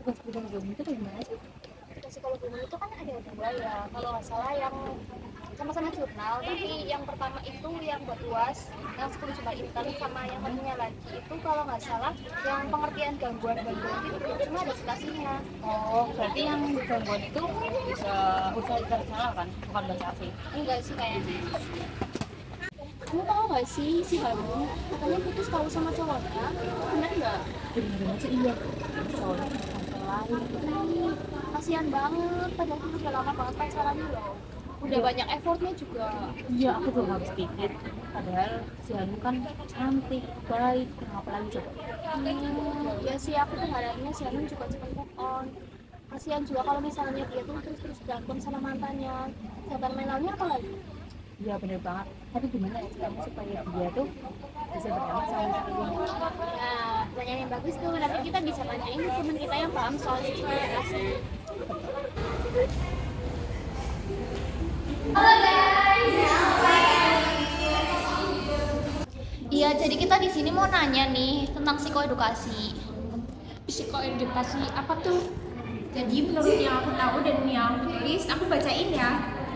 tugas psikologi umum itu gimana sih? Psikologi umum itu kan ada dua ya, kalau nggak salah yang sama-sama jurnal, tapi yang pertama itu yang buat UAS yang 10 Jumat intern, sama yang satunya lagi itu kalau nggak salah yang pengertian gangguan-gangguan itu cuma ada citasinya. Oh, berarti yang gangguan itu usaha internasional kan, bukan bahasa asing. Enggak sih kayaknya. Kamu tahu nggak sih si Hanung katanya putus tahu sama cowoknya, benar nggak? Bener-bener sih iya. Soalnya Ih, kasihan banget, padahal itu udah lama banget pacarannya loh, udah banyak effortnya juga. iya, aku juga habis pikir. Padahal si Hanum kan cantik, baik, kenapa lagi coba? Ya sih, aku tuh harapnya si Hanung juga cepet move on. Kasihan juga kalau misalnya dia tuh terus-terus berantem sama mantannya, kesehatan mentalnya apa lagi. Iya bener banget. Tapi gimana ya caranya supaya dia tuh bisa berdamai sama istrinya? Nah, pertanyaan yang bagus tuh, nanti kita bisa tanyain ke teman kita yang paham soal psikologi. Iya, jadi kita di sini mau nanya nih tentang psikoedukasi. Psikoedukasi apa tuh? Jadi menurut yang aku tahu dan yang aku tulis, aku bacain ya.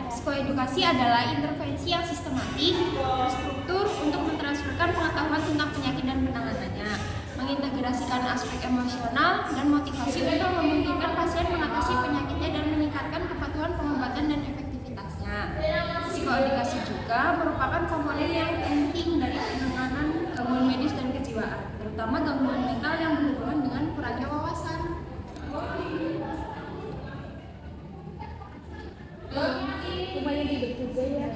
Psikoedukasi adalah intervensi yang sistematik, terstruktur untuk mentransferkan pengetahuan tentang penyakit dan penanganannya, mengintegrasikan aspek emosional dan motivasi untuk memungkinkan pasien mengatasi penyakitnya dan meningkatkan kepatuhan pengobatan dan efektivitasnya. Psikoedukasi juga merupakan komponen yang penting dari penanganan gangguan medis dan kejiwaan, terutama gangguan mental yang berhubungan dengan kurangnya wawasan. Lumayan ribet juga ya.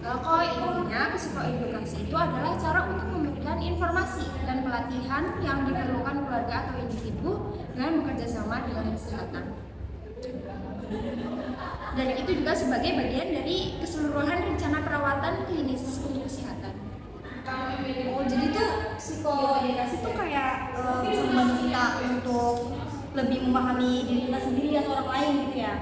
Kalau intinya psikoedukasi itu adalah cara untuk memberikan informasi dan pelatihan yang diperlukan keluarga atau individu dengan bekerja sama dengan kesehatan. Dan itu juga sebagai bagian dari keseluruhan rencana perawatan klinis untuk kesehatan. Oh, jadi tuh psikoedukasi tuh kayak bisa membantu kita untuk lebih memahami diri kita sendiri atau orang lain gitu ya.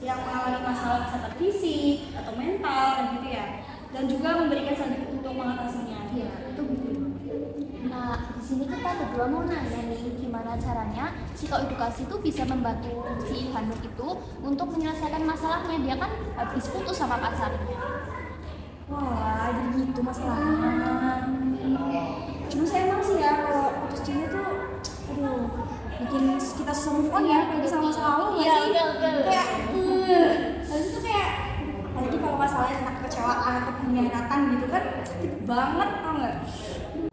Yang mengalami masalah kesehatan fisik atau mental dan gitu ya. Dan juga memberikan strategi untuk mengatasinya. Iya, itu betul. Nah, di sini kita berdua mau nanya nih, gimana caranya psikoedukasi itu bisa membantu si Hanuk itu untuk menyelesaikan masalahnya. Dia kan habis putus sama pacarnya. Wah, jadi gitu masalahnya. Cuma saya emang sih ya kalau putus cinta tuh, aduh, bikin kita susah move on ya, kayak sama masa lalu nggak Iya, sih? betul. Kayak, habis itu kayak, apalagi kalau masalahnya tentang kekecewaan atau pengkhianatan gitu kan, sakit banget tau nggak?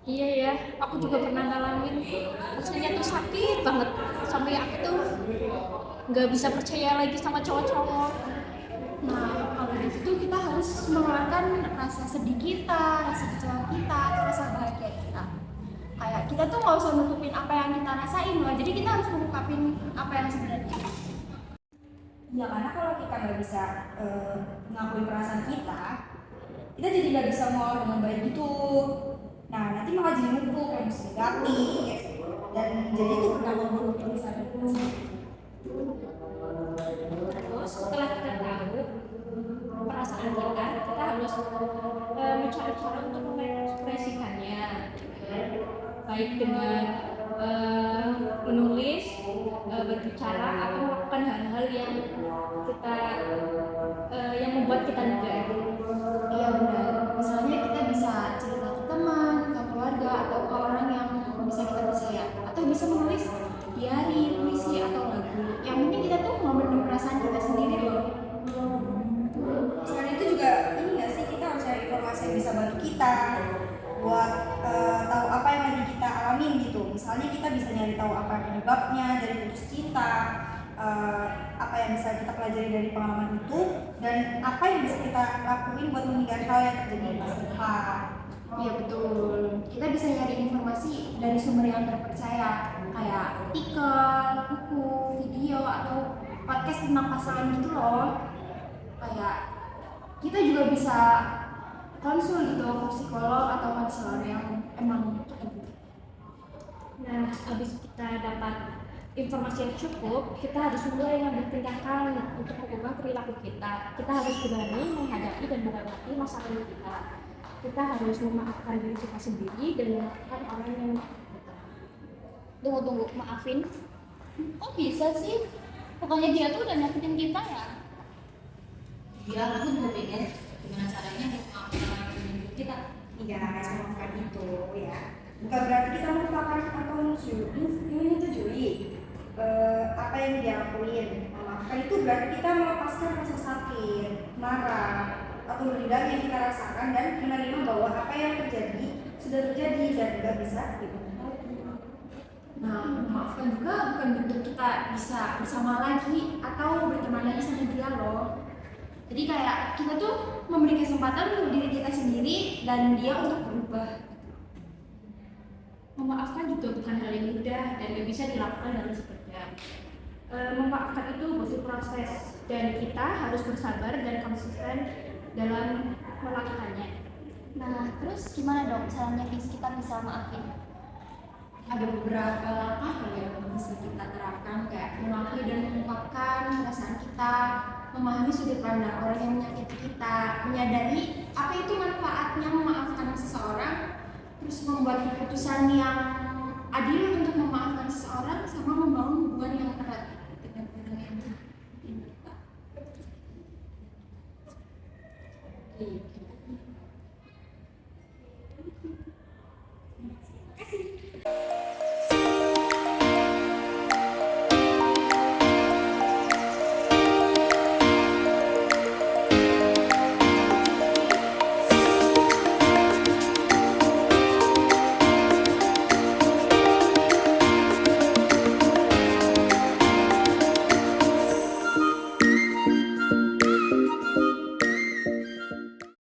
Iya ya, aku juga pernah ngalamin. Rasanya tuh sakit banget. Sampai aku tuh nggak bisa percaya lagi sama cowok-cowok. Nah, kalau di situ kita harus mengeluarkan rasa sedih kita, rasa kecewa kita, atau rasa bahagia kita. Kayak kita tuh nggak usah nutupin apa yang kita rasain loh. Jadi kita harus mengungkapin apa yang sebenarnya. Ya karena kalau kita nggak bisa ngakuin perasaan kita jadi nggak bisa ngolah dengan baik gitu. Nah nanti malah jadi numpuk emosi negatif dan jadi itu berdampak buruk di sana. Terus setelah kita tahu perasaan kita, kita harus mencari cara untuk mengekspresikannya, baik dengan menulis, berbicara, atau melakukan hal-hal yang kita yang membuat kita lega. Iya benar. Misalnya kita bisa cerita ke teman, ke keluarga, atau ke orang yang bisa kita percaya, atau bisa menulis diary, puisi, atau lagu. Yang penting kita tuh memendam perasaan kita sendiri loh. Selain itu juga ini nggak sih kita harus cari informasi yang bisa bantu kita buat tahu apa yang lagi kita alamin gitu. Misalnya kita bisa nyari tahu apa penyebabnya dari putus cinta, apa yang bisa kita pelajari dari pengalaman itu, dan apa yang bisa kita lakuin buat menghindari hal yang terjadi di masa depan. Iya betul. Kita bisa nyari informasi dari sumber yang terpercaya, kayak artikel, buku, video, atau podcast tentang pasangan gitu loh. Kayak kita juga bisa konsul gitu ke psikolog atau konselor yang emang cocok. Nah, habis kita dapat informasi yang cukup, kita harus mulai mengambil tindakan untuk mengubah perilaku kita. Kita harus berani menghadapi dan melewati masa lalu kita. Kita harus memaafkan diri kita sendiri dan memaafkan orang yang Tunggu, maafin. Kok bisa sih? Pokoknya dia tuh udah nyakitin kita ya. Iya, aku juga pengen gimana caranya memaafkan orang yang menyakiti kita. Iya, memaafkan itu ya. Bukan berarti kita melupakan atau menyetujui apa yang dia lakuin. Memaafkan itu berarti kita melepaskan rasa sakit, marah, atau dendam yang kita rasakan dan menerima bahwa apa yang terjadi sudah terjadi dan tidak bisa diubah lagi. Nah, memaafkan juga bukan bentuk kita bisa bersama lagi atau berteman lagi sama dia loh. Jadi kayak kita tuh memberi kesempatan untuk diri kita sendiri dan dia untuk berubah. Memaafkan juga bukan hal yang mudah dan gak bisa dilakukan dalam sekejap. Memaafkan itu butuh proses dan kita harus bersabar dan konsisten dalam melakukannya. Nah, terus gimana dong caranya kita bisa maafin? Ada beberapa langkah yang bisa kita terapkan, kayak mengakui dan mengungkapkan perasaan kita, memahami sudut pandang orang yang menyakiti kita, menyadari apa itu manfaatnya memaafkan seseorang, terus membuat keputusan yang adil untuk memaafkan seseorang, sama membangun hubungan yang erat.